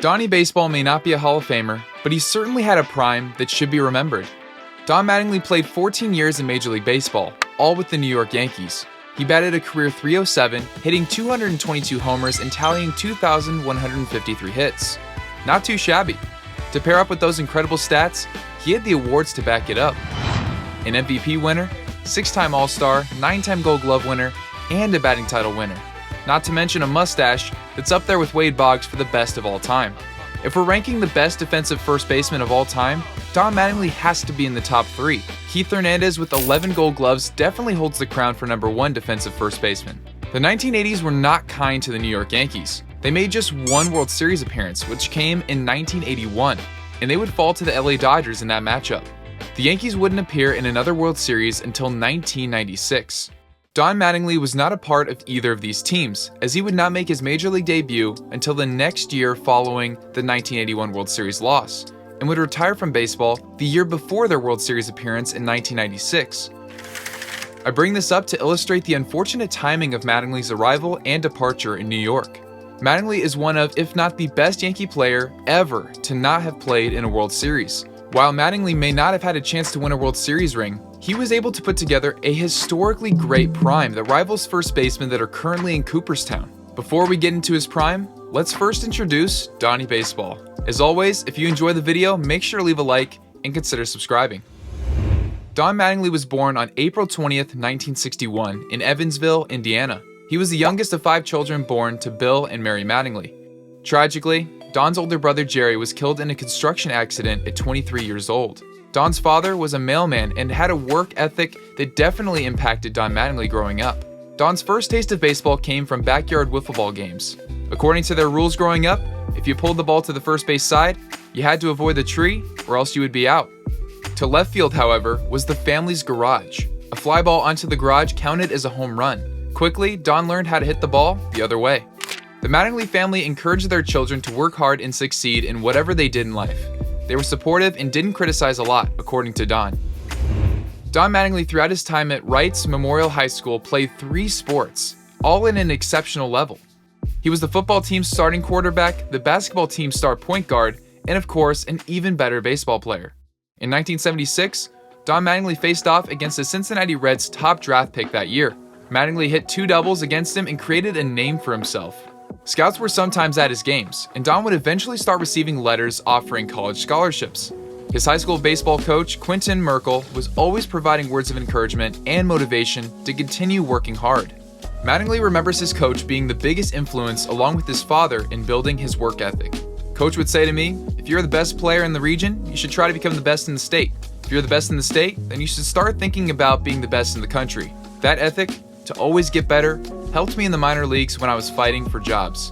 Donnie Baseball may not be a Hall of Famer, but he certainly had a prime that should be remembered. Don Mattingly played 14 years in Major League Baseball, all with the New York Yankees. He batted a career .307, hitting 222 homers and tallying 2,153 hits. Not too shabby. To pair up with those incredible stats, he had the awards to back it up. An MVP winner, 6-time All-Star, 9-time Gold Glove winner, and a batting title winner. Not to mention a mustache that's up there with Wade Boggs for the best of all time. If we're ranking the best defensive first baseman of all time, Don Mattingly has to be in the top 3. Keith Hernandez with 11 Gold Gloves definitely holds the crown for #1 defensive first baseman. The 1980s were not kind to the New York Yankees. They made just one World Series appearance, which came in 1981, and they would fall to the LA Dodgers in that matchup. The Yankees wouldn't appear in another World Series until 1996. Don Mattingly was not a part of either of these teams, as he would not make his Major League debut until the next year following the 1981 World Series loss, and would retire from baseball the year before their World Series appearance in 1996. I bring this up to illustrate the unfortunate timing of Mattingly's arrival and departure in New York. Mattingly is one of, if not the best Yankee player ever to not have played in a World Series. While Mattingly may not have had a chance to win a World Series ring, he was able to put together a historically great prime that rivals first basemen that are currently in Cooperstown. Before we get into his prime, let's first introduce Donnie Baseball. As always, if you enjoy the video, make sure to leave a like and consider subscribing. Don Mattingly was born on April 20th, 1961 in Evansville, Indiana. He was the youngest of 5 children born to Bill and Mary Mattingly. Tragically, Don's older brother Jerry was killed in a construction accident at 23 years old. Don's father was a mailman and had a work ethic that definitely impacted Don Mattingly growing up. Don's first taste of baseball came from backyard wiffle ball games. According to their rules growing up, if you pulled the ball to the first base side, you had to avoid the tree or else you would be out. To left field, however, was the family's garage. A fly ball onto the garage counted as a home run. Quickly, Don learned how to hit the ball the other way. The Mattingly family encouraged their children to work hard and succeed in whatever they did in life. They were supportive and didn't criticize a lot, according to Don. Don Mattingly, throughout his time at Wrights Memorial High School, played 3 sports, all at an exceptional level. He was the football team's starting quarterback, the basketball team's star point guard, and of course, an even better baseball player. In 1976, Don Mattingly faced off against the Cincinnati Reds' top draft pick that year. Mattingly hit 2 doubles against him and created a name for himself. Scouts were sometimes at his games, and Don would eventually start receiving letters offering college scholarships. His high school baseball coach, Quentin Merkel, was always providing words of encouragement and motivation to continue working hard. Mattingly remembers his coach being the biggest influence along with his father in building his work ethic. Coach would say to me, "If you're the best player in the region, you should try to become the best in the state. If you're the best in the state, then you should start thinking about being the best in the country." That ethic, to always get better, helped me in the minor leagues when I was fighting for jobs.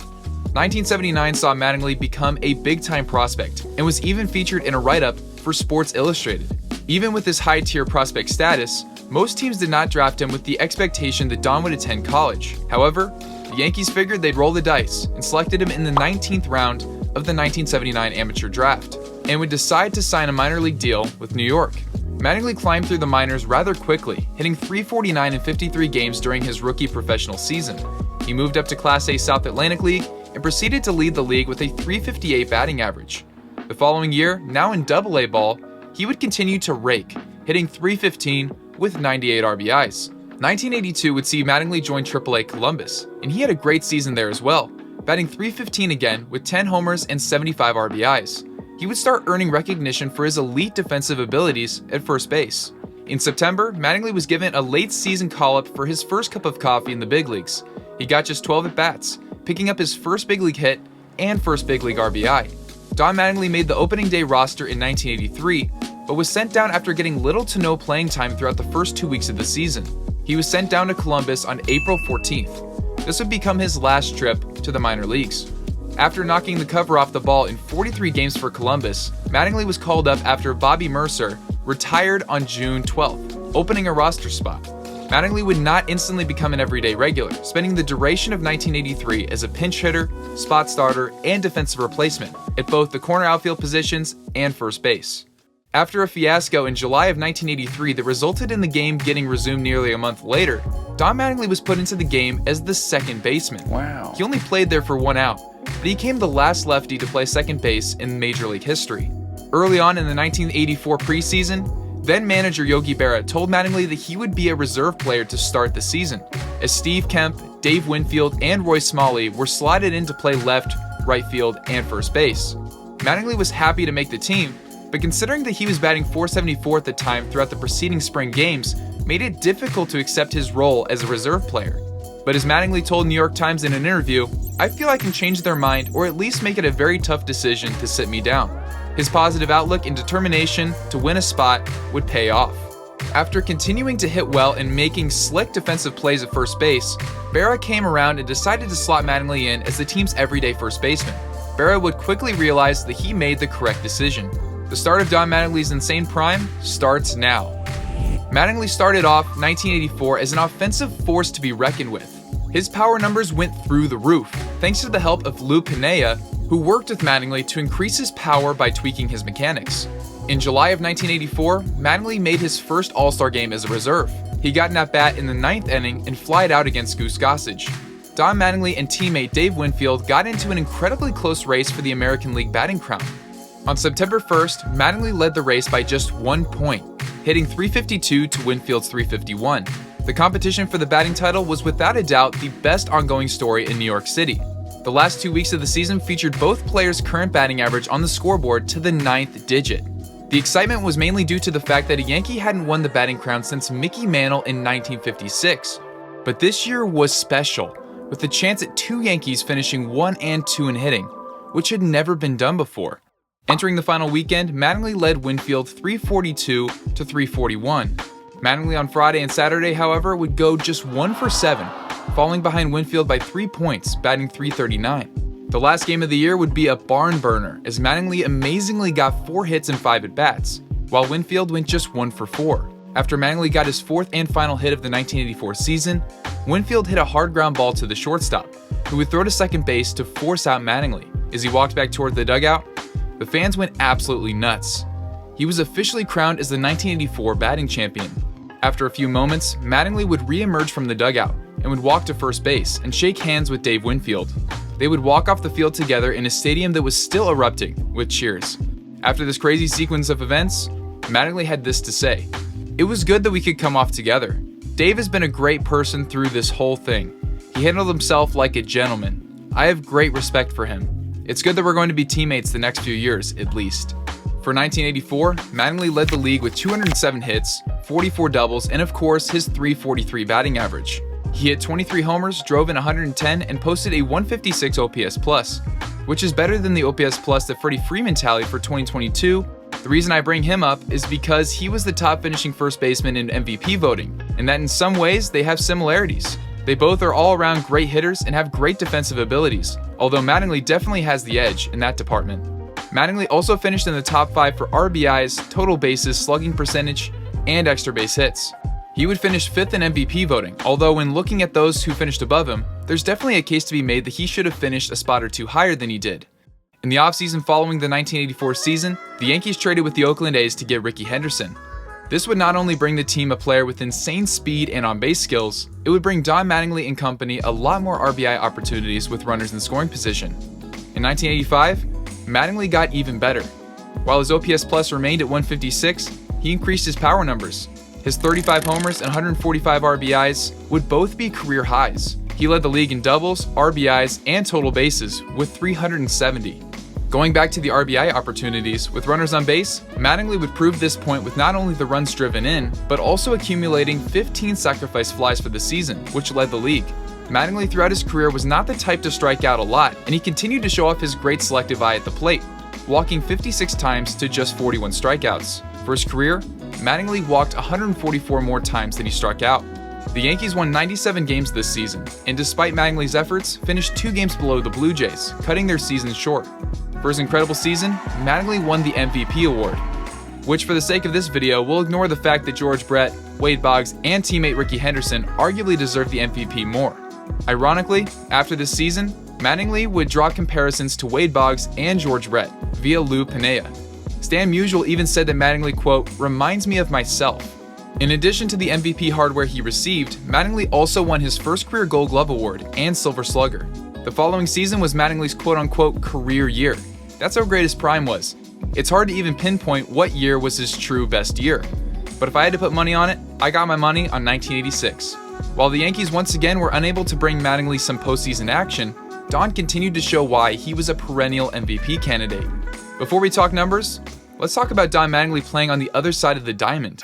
1979 saw Mattingly become a big-time prospect and was even featured in a write-up for Sports Illustrated. Even with his high-tier prospect status, most teams did not draft him with the expectation that Don would attend college. However, the Yankees figured they'd roll the dice and selected him in the 19th round of the 1979 amateur draft, and would decide to sign a minor league deal with New York. Mattingly climbed through the minors rather quickly, hitting .349 in 53 games during his rookie professional season. He moved up to Class A South Atlantic League and proceeded to lead the league with a .358 batting average. The following year, now in Double-A ball, he would continue to rake, hitting .315 with 98 RBIs. 1982 would see Mattingly join Triple-A Columbus, and he had a great season there as well, batting .315 again with 10 homers and 75 RBIs. He would start earning recognition for his elite defensive abilities at first base. In September, Mattingly was given a late-season call-up for his first cup of coffee in the big leagues. He got just 12 at-bats, picking up his first big league hit and first big league RBI. Don Mattingly made the opening day roster in 1983, but was sent down after getting little to no playing time throughout the first 2 weeks of the season. He was sent down to Columbus on April 14th. This would become his last trip to the minor leagues. After knocking the cover off the ball in 43 games for Columbus, Mattingly was called up after Bobby Mercer retired on June 12th, opening a roster spot. Mattingly would not instantly become an everyday regular, spending the duration of 1983 as a pinch hitter, spot starter, and defensive replacement at both the corner outfield positions and first base. After a fiasco in July of 1983 that resulted in the game getting resumed nearly a month later, Don Mattingly was put into the game as the second baseman. Wow. He only played there for 1 out, but he became the last lefty to play second base in Major League history. Early on in the 1984 preseason, then-manager Yogi Berra told Mattingly that he would be a reserve player to start the season, as Steve Kemp, Dave Winfield, and Roy Smalley were slotted in to play left, right field, and first base. Mattingly was happy to make the team, but considering that he was batting .474 at the time throughout the preceding spring games, made it difficult to accept his role as a reserve player. But as Mattingly told New York Times in an interview, "I feel I can change their mind or at least make it a very tough decision to sit me down." His positive outlook and determination to win a spot would pay off. After continuing to hit well and making slick defensive plays at first base, Berra came around and decided to slot Mattingly in as the team's everyday first baseman. Berra would quickly realize that he made the correct decision. The start of Don Mattingly's insane prime starts now. Mattingly started off 1984 as an offensive force to be reckoned with. His power numbers went through the roof, thanks to the help of Lou Piniella, who worked with Mattingly to increase his power by tweaking his mechanics. In July of 1984, Mattingly made his first All-Star game as a reserve. He got an at-bat in the 9th inning and flied out against Goose Gossage. Don Mattingly and teammate Dave Winfield got into an incredibly close race for the American League batting crown. On September 1st, Mattingly led the race by just 1 point, hitting .352 to Winfield's .351. The competition for the batting title was without a doubt the best ongoing story in New York City. The last 2 weeks of the season featured both players' current batting average on the scoreboard to the 9th digit. The excitement was mainly due to the fact that a Yankee hadn't won the batting crown since Mickey Mantle in 1956. But this year was special, with the chance at 2 Yankees finishing 1 and 2 in hitting, which had never been done before. Entering the final weekend, Mattingly led Winfield .342 to .341. Mattingly on Friday and Saturday, however, would go just 1 for 7, falling behind Winfield by 3 points, batting .339. The last game of the year would be a barn burner, as Mattingly amazingly got 4 hits and 5 at-bats, while Winfield went just 1 for 4. After Mattingly got his 4th and final hit of the 1984 season, Winfield hit a hard ground ball to the shortstop, who would throw to second base to force out Mattingly. As he walked back toward the dugout, the fans went absolutely nuts. He was officially crowned as the 1984 batting champion. After a few moments, Mattingly would re-emerge from the dugout and would walk to first base and shake hands with Dave Winfield. They would walk off the field together in a stadium that was still erupting with cheers. After this crazy sequence of events, Mattingly had this to say: "It was good that we could come off together. Dave has been a great person through this whole thing. He handled himself like a gentleman. I have great respect for him. It's good that we're going to be teammates the next few years, at least." For 1984, Mattingly led the league with 207 hits, 44 doubles, and of course, his .343 batting average. He hit 23 homers, drove in 110, and posted a .156 OPS+, which is better than the OPS+ that Freddie Freeman tallied for 2022. The reason I bring him up is because he was the top finishing first baseman in MVP voting, and that in some ways they have similarities. They both are all-around great hitters and have great defensive abilities, although Mattingly definitely has the edge in that department. Mattingly also finished in the top 5 for RBIs, total bases, slugging percentage, and extra base hits. He would finish 5th in MVP voting, although when looking at those who finished above him, there's definitely a case to be made that he should have finished a spot or 2 higher than he did. In the offseason following the 1984 season, the Yankees traded with the Oakland A's to get Rickey Henderson. This would not only bring the team a player with insane speed and on-base skills, it would bring Don Mattingly and company a lot more RBI opportunities with runners in scoring position. In 1985, Mattingly got even better. While his OPS+ remained at 156, he increased his power numbers. His 35 homers and 145 RBIs would both be career highs. He led the league in doubles, RBIs, and total bases with 370. Going back to the RBI opportunities, with runners on base, Mattingly would prove this point with not only the runs driven in, but also accumulating 15 sacrifice flies for the season, which led the league. Mattingly throughout his career was not the type to strike out a lot, and he continued to show off his great selective eye at the plate, walking 56 times to just 41 strikeouts. For his career, Mattingly walked 144 more times than he struck out. The Yankees won 97 games this season, and despite Mattingly's efforts, finished 2 games below the Blue Jays, cutting their season short. For his incredible season, Mattingly won the MVP award, which for the sake of this video, we'll ignore the fact that George Brett, Wade Boggs, and teammate Rickey Henderson arguably deserve the MVP more. Ironically, after this season, Mattingly would draw comparisons to Wade Boggs and George Brett via Lou Piniella. Stan Musial even said that Mattingly, quote, "reminds me of myself." In addition to the MVP hardware he received, Mattingly also won his first career Gold Glove award and Silver Slugger. The following season was Mattingly's quote-unquote career year. That's how great his prime was. It's hard to even pinpoint what year was his true best year. But if I had to put money on it, I got my money on 1986. While the Yankees once again were unable to bring Mattingly some postseason action, Don continued to show why he was a perennial MVP candidate. Before we talk numbers, let's talk about Don Mattingly playing on the other side of the diamond.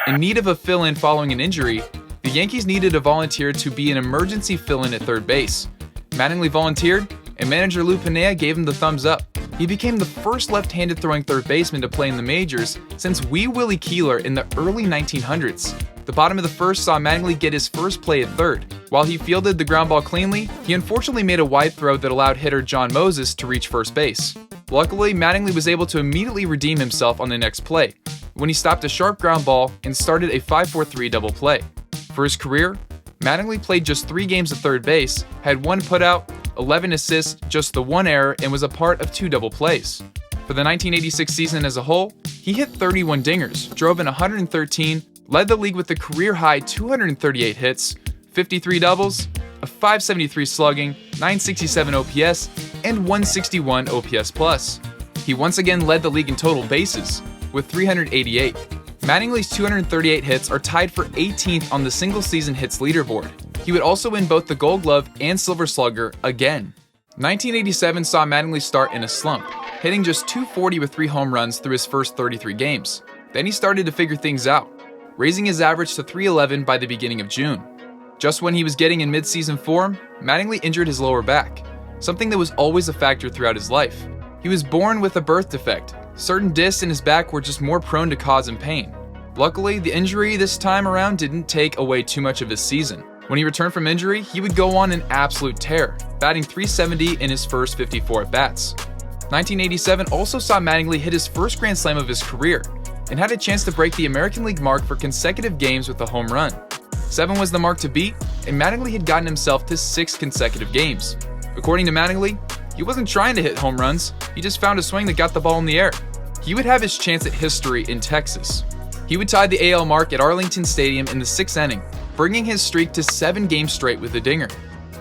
In need of a fill-in following an injury, the Yankees needed a volunteer to be an emergency fill-in at third base. Mattingly volunteered, and manager Lou Piniella gave him the thumbs up. He became the first left-handed throwing third baseman to play in the majors since Wee Willie Keeler in the early 1900s. The bottom of the first saw Mattingly get his first play at third. While he fielded the ground ball cleanly, he unfortunately made a wide throw that allowed hitter John Moses to reach first base. Luckily, Mattingly was able to immediately redeem himself on the next play, when he stopped a sharp ground ball and started a 5-4-3 double play. For his career, Mattingly played just 3 games at third base, had 1 putout, 11 assists, just the 1 error, and was a part of 2 double plays. For the 1986 season as a whole, he hit 31 dingers, drove in 113, led the league with a career-high 238 hits, 53 doubles, a 573 slugging, 967 OPS, and 161 OPS plus. He once again led the league in total bases, with 388. Mattingly's 238 hits are tied for 18th on the single-season hits leaderboard. He would also win both the Gold Glove and Silver Slugger again. 1987 saw Mattingly start in a slump, hitting just .240 with 3 home runs through his first 33 games. Then he started to figure things out, raising his average to .311 by the beginning of June. Just when he was getting in mid-season form, Mattingly injured his lower back, something that was always a factor throughout his life. He was born with a birth defect. Certain discs in his back were just more prone to causing pain. Luckily, the injury this time around didn't take away too much of his season. When he returned from injury, he would go on an absolute tear, batting .370 in his first 54 at-bats. 1987 also saw Mattingly hit his first Grand Slam of his career, and had a chance to break the American League mark for consecutive games with a home run. 7 was the mark to beat, and Mattingly had gotten himself to 6 consecutive games. According to Mattingly, he wasn't trying to hit home runs, he just found a swing that got the ball in the air. He would have his chance at history in Texas. He would tie the AL mark at Arlington Stadium in the 6th inning, bringing his streak to 7 games straight with a dinger.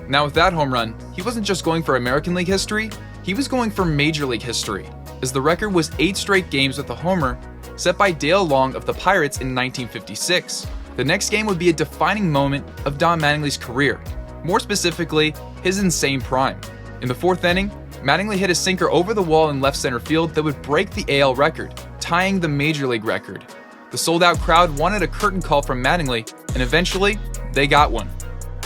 Now with that home run, he wasn't just going for American League history, he was going for Major League history, as the record was 8 straight games with a homer, set by Dale Long of the Pirates in 1956. The next game would be a defining moment of Don Mattingly's career, more specifically, his insane prime. In the 4th inning, Mattingly hit a sinker over the wall in left center field that would break the AL record, tying the Major League record. The sold-out crowd wanted a curtain call from Mattingly, and eventually, they got one.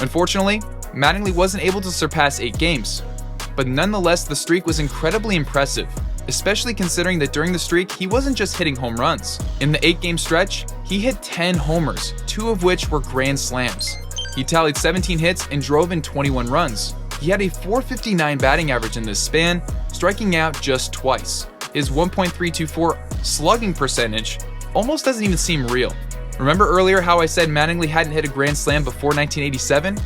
Unfortunately, Mattingly wasn't able to surpass 8 games, but nonetheless the streak was incredibly impressive, especially considering that during the streak he wasn't just hitting home runs. In the 8-game stretch, he hit 10 homers, 2 of which were grand slams. He tallied 17 hits and drove in 21 runs. He had a .459 batting average in this span, striking out just twice. His 1.324 slugging percentage almost doesn't even seem real. Remember earlier how I said Mattingly hadn't hit a grand slam before 1987?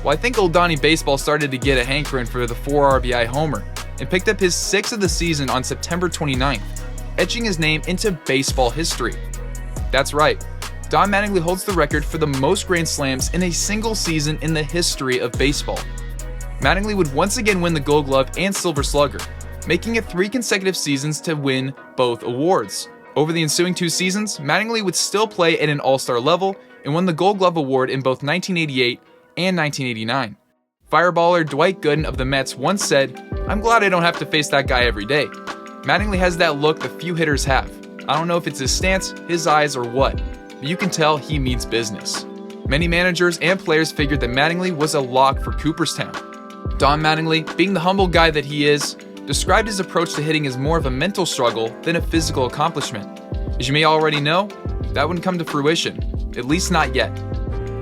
Well, I think old Donnie Baseball started to get a hankering for the 4 RBI homer and picked up his 6th of the season on September 29th, etching his name into baseball history. That's right, Don Mattingly holds the record for the most grand slams in a single season in the history of baseball. Mattingly would once again win the Gold Glove and Silver Slugger, making it 3 consecutive seasons to win both awards. Over the ensuing 2 seasons, Mattingly would still play at an all-star level and won the Gold Glove Award in both 1988 and 1989. Fireballer Dwight Gooden of the Mets once said, "I'm glad I don't have to face that guy every day." Mattingly has that look that few hitters have. I don't know if it's his stance, his eyes, or what, but you can tell he means business. Many managers and players figured that Mattingly was a lock for Cooperstown. Don Mattingly, being the humble guy that he is, described his approach to hitting as more of a mental struggle than a physical accomplishment. As you may already know, that wouldn't come to fruition, at least not yet.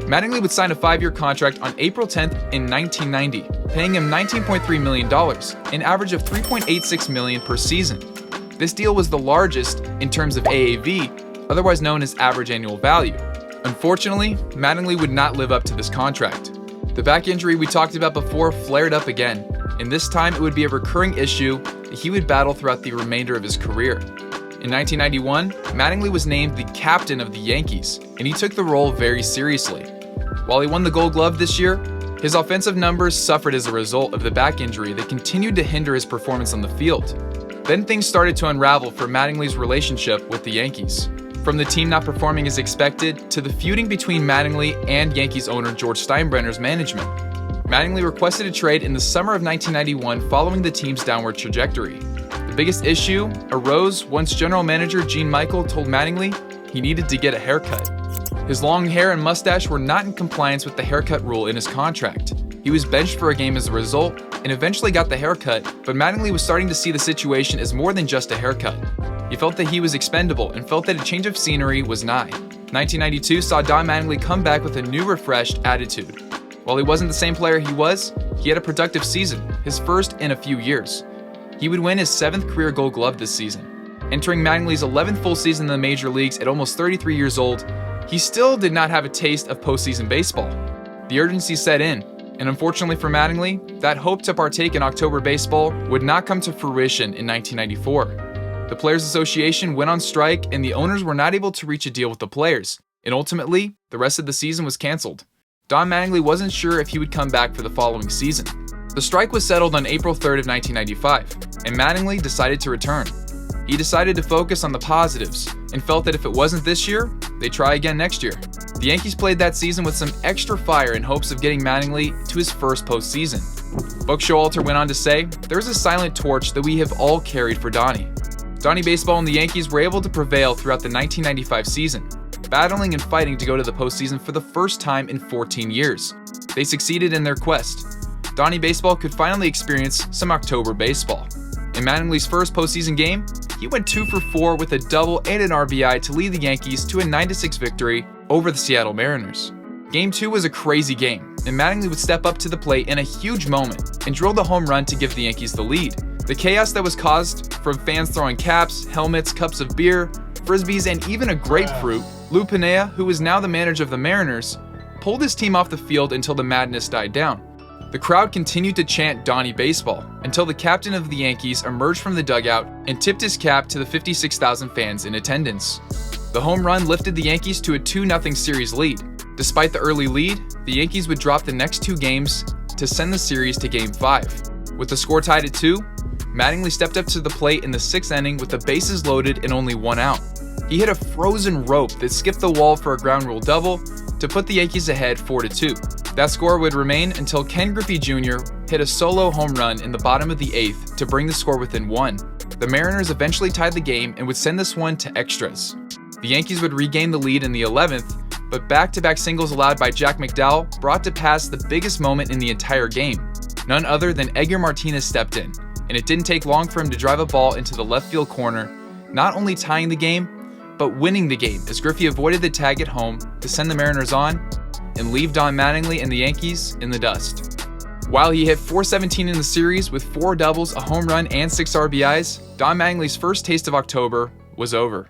Mattingly would sign a 5-year contract on April 10th in 1990, paying him $19.3 million, an average of $3.86 million per season. This deal was the largest in terms of AAV, otherwise known as average annual value. Unfortunately, Mattingly would not live up to this contract. The back injury we talked about before flared up again, and this time it would be a recurring issue that he would battle throughout the remainder of his career. In 1991, Mattingly was named the captain of the Yankees, and he took the role very seriously. While he won the Gold Glove this year, His offensive numbers suffered as a result of the back injury that continued to hinder his performance on the field. Then things started to unravel for Mattingly's relationship with the Yankees. From the team not performing as expected to the feuding between Mattingly and Yankees owner George Steinbrenner's management. Mattingly requested a trade in the summer of 1991 following the team's downward trajectory. The biggest issue arose once general manager Gene Michael told Mattingly he needed to get a haircut. His long hair and mustache were not in compliance with the haircut rule in his contract. He was benched for a game as a result and eventually got the haircut, but Mattingly was starting to see the situation as more than just a haircut. He felt that he was expendable and felt that a change of scenery was nigh. 1992 saw Don Mattingly come back with a new refreshed attitude. While he wasn't the same player he had a productive season, his first in a few years. He would win his 7th career Gold Glove this season. Entering Mattingly's 11th full season in the major leagues at almost 33 years old, he still did not have a taste of postseason baseball. The urgency set in, and unfortunately for Mattingly, that hope to partake in October baseball would not come to fruition in 1994. The Players Association went on strike and the owners were not able to reach a deal with the players, and ultimately, the rest of the season was canceled. Don Mattingly wasn't sure if he would come back for the following season. The strike was settled on April 3rd of 1995, and Mattingly decided to return. He decided to focus on the positives and felt that if it wasn't this year, they'd try again next year. The Yankees played that season with some extra fire in hopes of getting Mattingly to his first postseason. Buck Showalter went on to say, "There's a silent torch that we have all carried for Donnie." Donnie Baseball and the Yankees were able to prevail throughout the 1995 season, battling and fighting to go to the postseason for the first time in 14 years. They succeeded in their quest. Donnie Baseball could finally experience some October baseball. In Mattingly's first postseason game, he went 2 for 4 with a double and an RBI to lead the Yankees to a 9-6 victory over the Seattle Mariners. Game 2 was a crazy game, and Mattingly would step up to the plate in a huge moment and drill the home run to give the Yankees the lead. The chaos that was caused from fans throwing caps, helmets, cups of beer, frisbees, and even a grapefruit, Lou Piniella, who is now the manager of the Mariners, pulled his team off the field until the madness died down. The crowd continued to chant Donnie Baseball until the captain of the Yankees emerged from the dugout and tipped his cap to the 56,000 fans in attendance. The home run lifted the Yankees to a 2-0 series lead. Despite the early lead, the Yankees would drop the next 2 games to send the series to Game 5. With the score tied at 2, Mattingly stepped up to the plate in the 6th inning with the bases loaded and only 1 out. He hit a frozen rope that skipped the wall for a ground rule double to put the Yankees ahead 4-2. That score would remain until Ken Griffey Jr. hit a solo home run in the bottom of the 8th to bring the score within 1. The Mariners eventually tied the game and would send this one to extras. The Yankees would regain the lead in the 11th, but back-to-back singles allowed by Jack McDowell brought to pass the biggest moment in the entire game. None other than Edgar Martinez stepped in, and it didn't take long for him to drive a ball into the left field corner, not only tying the game, but winning the game as Griffey avoided the tag at home to send the Mariners on and leave Don Mattingly and the Yankees in the dust. While he hit .417 in the series with 4 doubles, a home run, and 6 RBIs, Don Mattingly's first taste of October was over.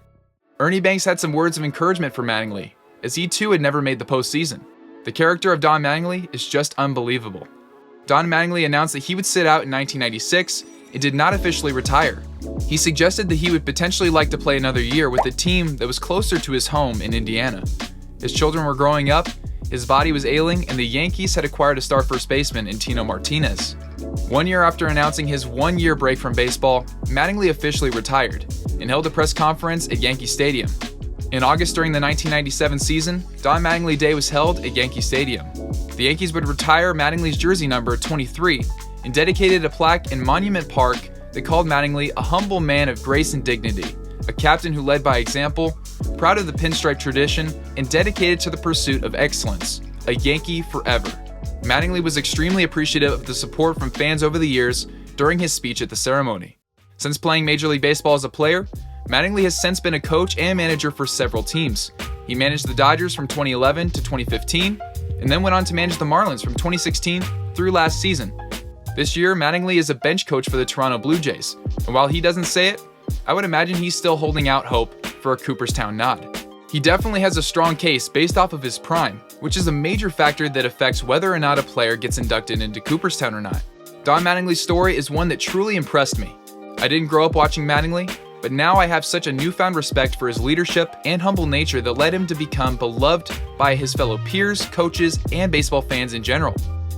Ernie Banks had some words of encouragement for Mattingly, as he too had never made the postseason. The character of Don Mattingly is just unbelievable. Don Mattingly announced that he would sit out in 1996 and did not officially retire. He suggested that he would potentially like to play another year with a team that was closer to his home in Indiana. His children were growing up, his body was ailing, and the Yankees had acquired a star first baseman in Tino Martinez. 1 year after announcing his 1-year break from baseball, Mattingly officially retired and held a press conference at Yankee Stadium. In August during the 1997 season, Don Mattingly Day was held at Yankee Stadium. The Yankees would retire Mattingly's jersey number 23 and dedicated a plaque in Monument Park that called Mattingly a humble man of grace and dignity, a captain who led by example, proud of the pinstripe tradition, and dedicated to the pursuit of excellence, a Yankee forever. Mattingly was extremely appreciative of the support from fans over the years during his speech at the ceremony. Since playing Major League Baseball as a player, Mattingly has since been a coach and manager for several teams. He managed the Dodgers from 2011 to 2015, and then went on to manage the Marlins from 2016 through last season. This year, Mattingly is a bench coach for the Toronto Blue Jays, and while he doesn't say it, I would imagine he's still holding out hope for a Cooperstown nod. He definitely has a strong case based off of his prime, which is a major factor that affects whether or not a player gets inducted into Cooperstown or not. Don Mattingly's story is one that truly impressed me. I didn't grow up watching Mattingly, but now I have such a newfound respect for his leadership and humble nature that led him to become beloved by his fellow peers, coaches, and baseball fans in general.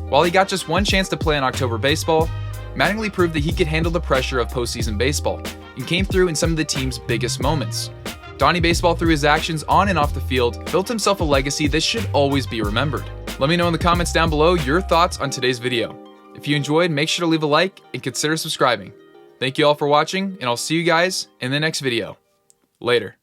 While he got just one chance to play on October baseball, Mattingly proved that he could handle the pressure of postseason baseball and came through in some of the team's biggest moments. Donnie Baseball, through his actions on and off the field, built himself a legacy that should always be remembered. Let me know in the comments down below your thoughts on today's video. If you enjoyed, make sure to leave a like and consider subscribing. Thank you all for watching, and I'll see you guys in the next video. Later.